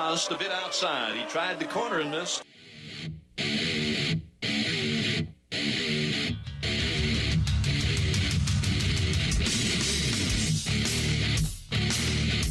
Just a bit outside. He tried the corner and missed.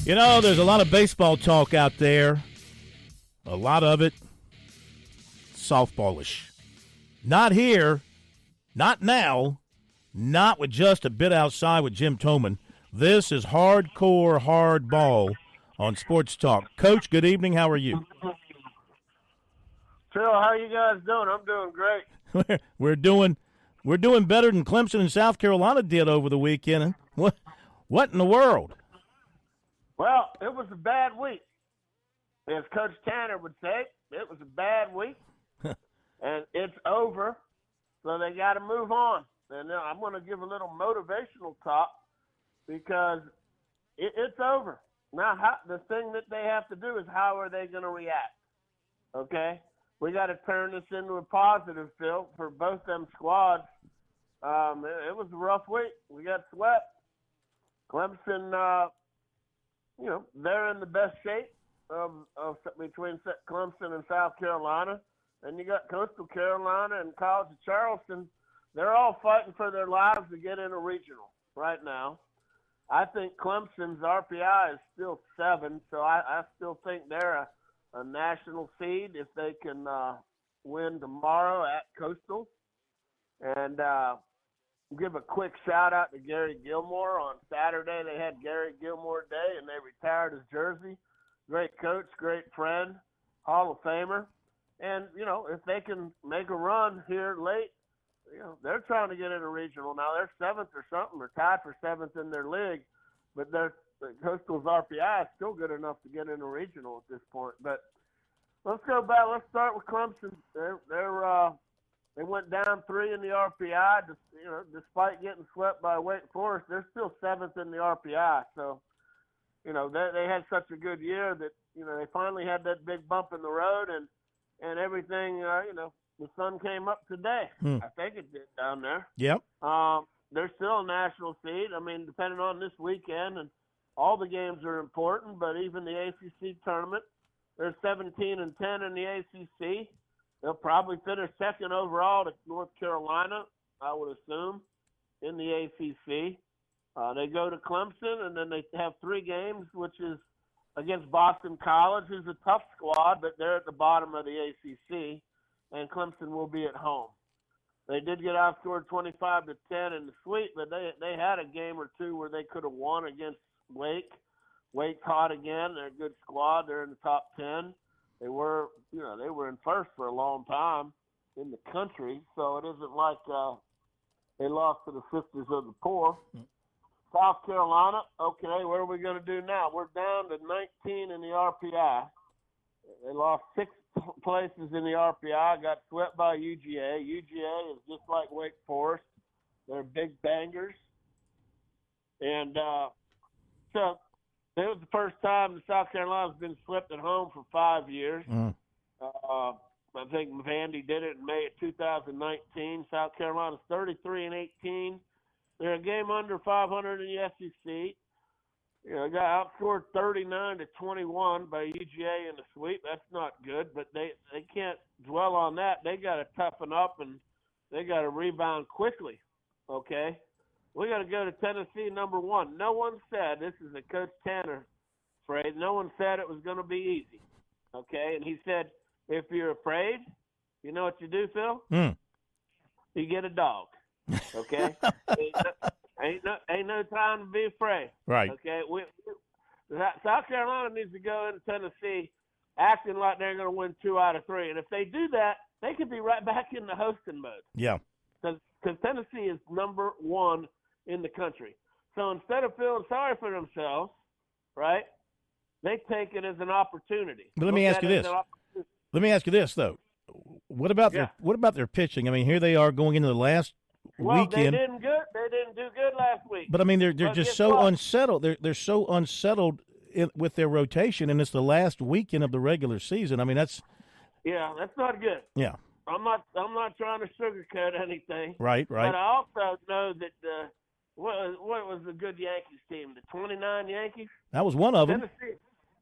You know, there's a lot of baseball talk out there. A lot of it softballish. Not here, not now, not with just a bit outside with Jim Toman. This is hardcore hard ball on Sports Talk. Coach, good evening. How are you? Phil, how you guys doing? I'm doing great. We're doing better than Clemson and South Carolina did over the weekend. What in the world? Well, it was a bad week. As Coach Tanner would say, it was a bad week. And it's over, so they got to move on. And I'm going to give a little motivational talk because it's over. Now, the thing that they have to do is how are they going to react, okay? We got to turn this into a positive, Phil, for both them squads. It was a rough week. We got swept. Clemson, they're in the best shape of between Clemson and South Carolina. And you got Coastal Carolina and College of Charleston. They're all fighting for their lives to get in a regional right now. I think Clemson's RPI is still 7, so I still think they're a national seed if they can win tomorrow at Coastal. And give a quick shout-out to Gary Gilmore. On Saturday, they had Gary Gilmore Day, and they retired his jersey. Great coach, great friend, Hall of Famer. And, if they can make a run here late, they're trying to get in a regional. Now, they're 7th or something, or tied for 7th in their league, but Coastal's RPI is still good enough to get in a regional at this point. But let's go back. Let's start with Clemson. They went down 3 in the RPI. Despite getting swept by Wake Forest, they're still 7th in the RPI. So, they had such a good year that, they finally had that big bump in the road, and everything, the sun came up today. I think it did down there. Yep. They're still a national seed. I mean, depending on this weekend, and all the games are important, but even the ACC tournament, they're 17-10 in the ACC. They'll probably finish second overall to North Carolina, I would assume, in the ACC. They go to Clemson, and then they have 3 games, which is against Boston College, who's a tough squad, but they're at the bottom of the ACC, and Clemson will be at home. They did get outscored 25-10 in the sweep, but they had a game or two where they could have won against Wake. Wake's hot again. They're a good squad. They're in the top 10. They were in first for a long time in the country, so it isn't like they lost to the Sisters of the Poor. South Carolina, okay, what are we going to do now? We're down to 19 in the RPI. They lost 6 places in the RPI, got swept by UGA. UGA is just like Wake Forest. They're big bangers. And so it was the first time that South Carolina's been swept at home for 5 years. I think Vandy did it in May of 2019. South Carolina's 33-18. They're a game under 500 in the SEC. They got outscored 39-21 by UGA in the sweep. That's not good, but they can't dwell on that. They got to toughen up, and they got to rebound quickly, okay? We got to go to Tennessee, number 1. No one said, this is a Coach Tanner phrase, no one said it was going to be easy, okay? And he said, if you're afraid, you know what you do, Phil? You get a dog. Okay, ain't no time to be afraid. Right. Okay, South Carolina needs to go into Tennessee acting like they're going to win 2 out of 3, and if they do that, they could be right back in the hosting mode. Yeah. Because Tennessee is number 1 in the country. So instead of feeling sorry for themselves, right, they take it as an opportunity. But let me ask you this though. What about their pitching? I mean, here they are going into the last weekend. They didn't do good last week. But I mean, they're just so unsettled. They're so unsettled with their rotation, and it's the last weekend of the regular season. I mean, that's not good. Yeah. I'm not trying to sugarcoat anything. Right. But I also know that what was the good Yankees team? The 29 Yankees. That was one of them.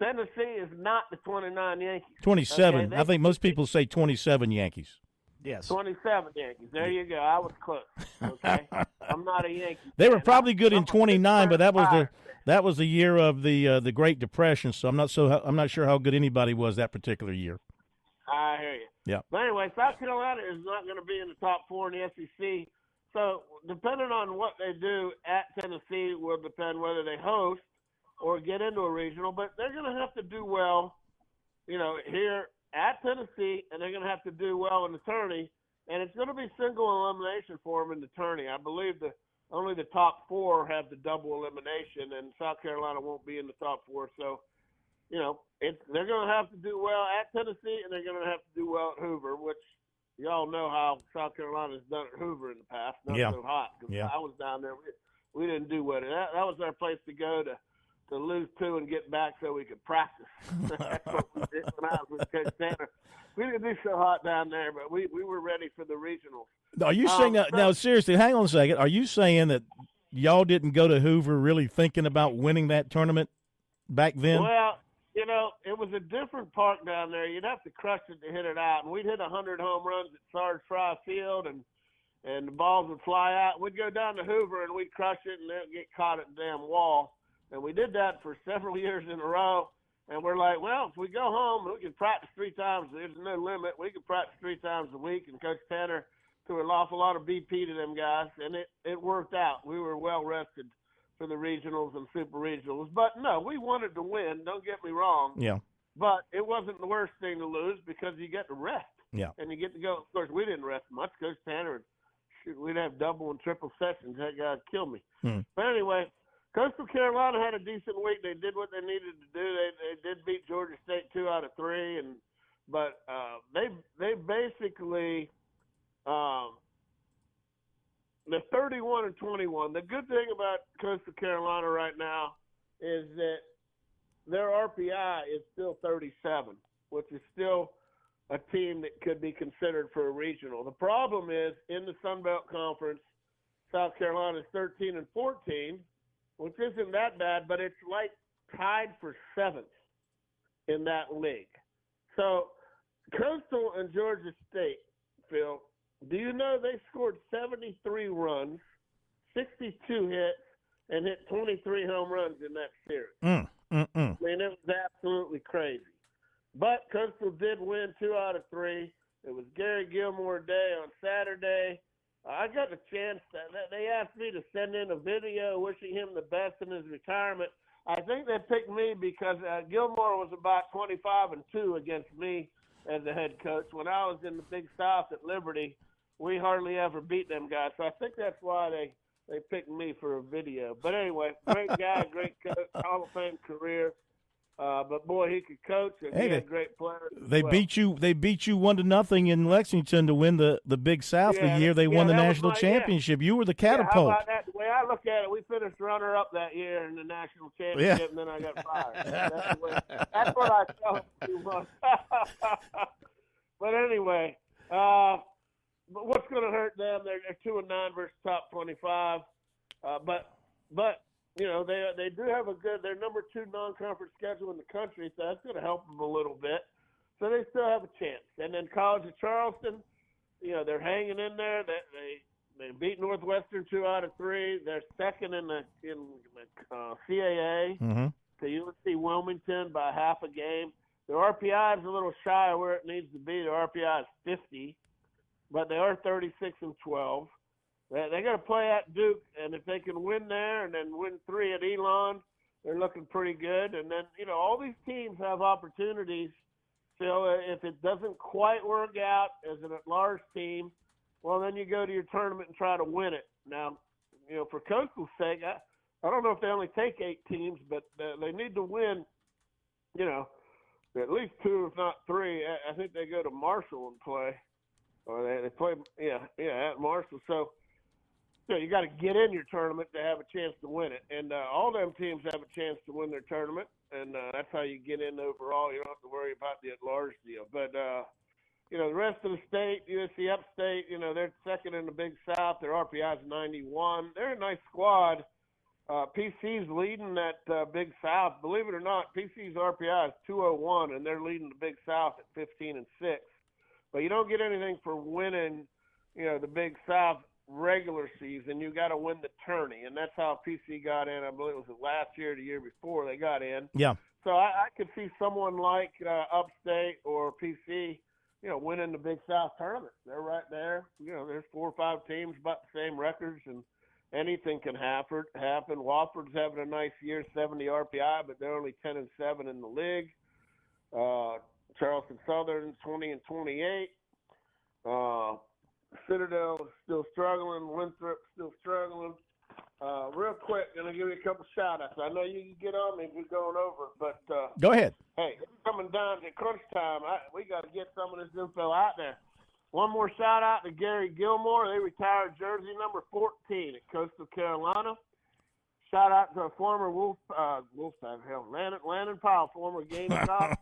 Tennessee is not the 29 Yankees. 27. Okay, I think most people say 27 Yankees. Yes. 27 Yankees. There you go. I was close. Okay, I'm not a Yankee. They were fan. probably good in I'm a 29, but Pittsburgh that was the year of the Great Depression. So I'm not sure how good anybody was that particular year. I hear you. Yeah. But anyway, South Carolina is not going to be in the top 4 in the SEC. So depending on what they do at Tennessee will depend whether they host or get into a regional. But they're going to have to do well, here at Tennessee, and they're going to have to do well in the tourney. And it's going to be single elimination for them in the tourney. I believe only the top 4 have the double elimination, and South Carolina won't be in the top 4. So, they're going to have to do well at Tennessee, and they're going to have to do well at Hoover, which y'all know how South Carolina's done at Hoover in the past. Not so hot. Yeah. I was down there. We didn't do well. That was our place to go to lose 2 and get back so we could practice. That's what we did when I was with Coach Tanner. We didn't do so hot down there, but we were ready for the regionals. Are you saying now? Seriously, hang on a second. Are you saying that y'all didn't go to Hoover really thinking about winning that tournament back then? Well, it was a different park down there. You'd have to crush it to hit it out, and we'd hit 100 home runs at Sarge Fry Field, and the balls would fly out. We'd go down to Hoover and we'd crush it, and then get caught at the damn wall. And we did that for several years in a row. And we're like, well, if we go home, we can practice 3 times. There's no limit. We can practice 3 times a week. And Coach Tanner threw an awful lot of BP to them guys, and it worked out. We were well rested for the regionals and super regionals. But, no, we wanted to win. Don't get me wrong. Yeah. But it wasn't the worst thing to lose because you get to rest. Yeah. And you get to go. Of course, we didn't rest much. Coach Tanner, we'd have double and triple sessions. That guy would kill me. But anyway, Coastal Carolina had a decent week. They did what they needed to do. They did beat Georgia State 2 out of 3, but they basically they're 31-21. The good thing about Coastal Carolina right now is that their RPI is still 37, which is still a team that could be considered for a regional. The problem is in the Sun Belt Conference, South Carolina is 13-14. Which isn't that bad, but it's like tied for 7th in that league. So Coastal and Georgia State, Phil, do you know they scored 73 runs, 62 hits, and hit 23 home runs in that series? I mean, it was absolutely crazy. But Coastal did win 2 out of 3. It was Gary Gilmore Day on Saturday. I got a chance. They asked me to send in a video wishing him the best in his retirement. I think they picked me because Gilmore was about 25-2 against me as the head coach. When I was in the Big South at Liberty, we hardly ever beat them guys. So I think that's why they picked me for a video. But anyway, great guy, great coach, Hall of Fame career. But boy, he could coach, and he had great players. They beat you 1-0 in Lexington to win the Big South the year they won the national championship. You were the catapult. How about that? The way I look at it, we finished runner-up that year in the national championship, and then I got fired. That's what I thought it was. But anyway, but what's going to hurt them? They're 2-9 versus top 25. But. They do have their number 2 non-conference schedule in the country, so that's going to help them a little bit. So they still have a chance. And then College of Charleston, they're hanging in there. They beat Northwestern 2 out of 3. They're second in the CAA to UNC Wilmington by half a game. Their RPI is a little shy of where it needs to be. Their RPI is 50, but they are 36-12. They got to play at Duke, and if they can win there and then win 3 at Elon, they're looking pretty good. And then, all these teams have opportunities. So if it doesn't quite work out as an at-large team, well, then you go to your tournament and try to win it. Now, for Coastal's sake, I don't know if they only take 8 teams, but they need to win, at least 2, if not 3. I think they go to Marshall and play. Or they play, at Marshall. So, you got to get in your tournament to have a chance to win it. And all them teams have a chance to win their tournament, and that's how you get in overall. You don't have to worry about the at-large deal. But, the rest of the state, USC Upstate, they're second in the Big South. Their RPI is 91. They're a nice squad. PC's leading that Big South. Believe it or not, PC's RPI is 201, and they're leading the Big South at 15-6. But you don't get anything for winning, the Big South regular season. You got to win the tourney, and that's how PC got in. I believe it was last year or the year before they got in. Yeah. So I could see someone like Upstate or PC, winning the Big South tournament. They're right there. There's 4 or 5 teams about the same records, and anything can happen. Wofford's having a nice year, 70 RPI, but they're only 10-7 in the league. Charleston Southern 20-28. Citadel is still struggling. Winthrop still struggling. Real quick, going to give you a couple shout-outs. I know you can get on me if we're going over, but go ahead. Hey, it's coming down to crunch time. We got to get some of this info out there. One more shout-out to Gary Gilmore. They retired jersey number 14 at Coastal Carolina. Shout-out to a former Landon Powell, former Gamecock.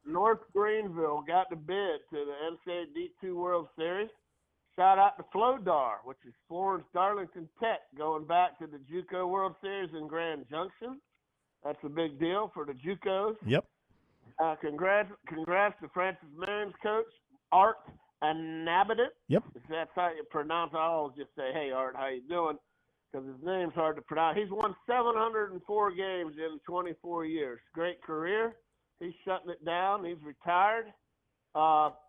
North Greenville got the bid to the NCAA D2 World Series. Shout-out to Flodar, which is Florence Darlington Tech, going back to the JUCO World Series in Grand Junction. That's a big deal for the JUCOs. Yep. Congrats to Francis Marion's coach, Art Nabidet. Yep. If that's how you pronounce it, I always just say, hey, Art, how you doing? Because his name's hard to pronounce. He's won 704 games in 24 years. Great career. He's shutting it down. He's retired.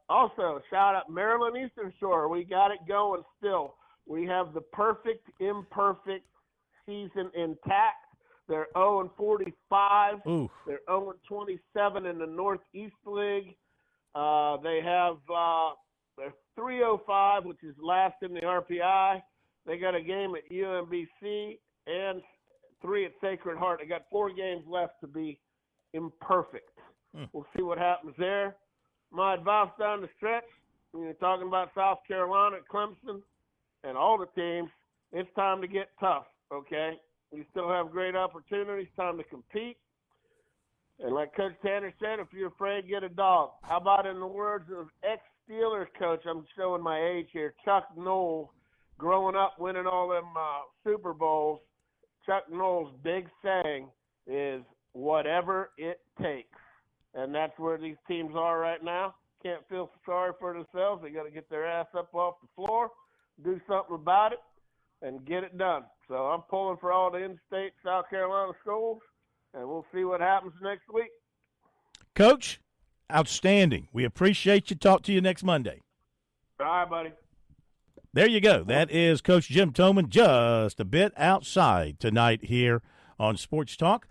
Also, shout out Maryland Eastern Shore. We got it going still. We have the perfect, imperfect season intact. They're 0-45. Ooh. They're 0-27 in the Northeast League. They have they're 305, which is last in the RPI. They got a game at UMBC and 3 at Sacred Heart. They got 4 games left to be imperfect. We'll see what happens there. My advice down the stretch, when you're talking about South Carolina, Clemson, and all the teams, it's time to get tough, okay? We still have great opportunities, time to compete. And like Coach Tanner said, if you're afraid, get a dog. How about in the words of ex-Steelers coach, I'm showing my age here, Chuck Noll, growing up winning all them Super Bowls, Chuck Noll's big saying is, whatever it takes. And that's where these teams are right now. Can't feel sorry for themselves. They got to get their ass up off the floor, do something about it, and get it done. So I'm pulling for all the in-state South Carolina schools, and we'll see what happens next week. Coach, outstanding. We appreciate you. Talk to you next Monday. All right, buddy. There you go. That is Coach Jim Toman, just a bit outside tonight here on Sports Talk.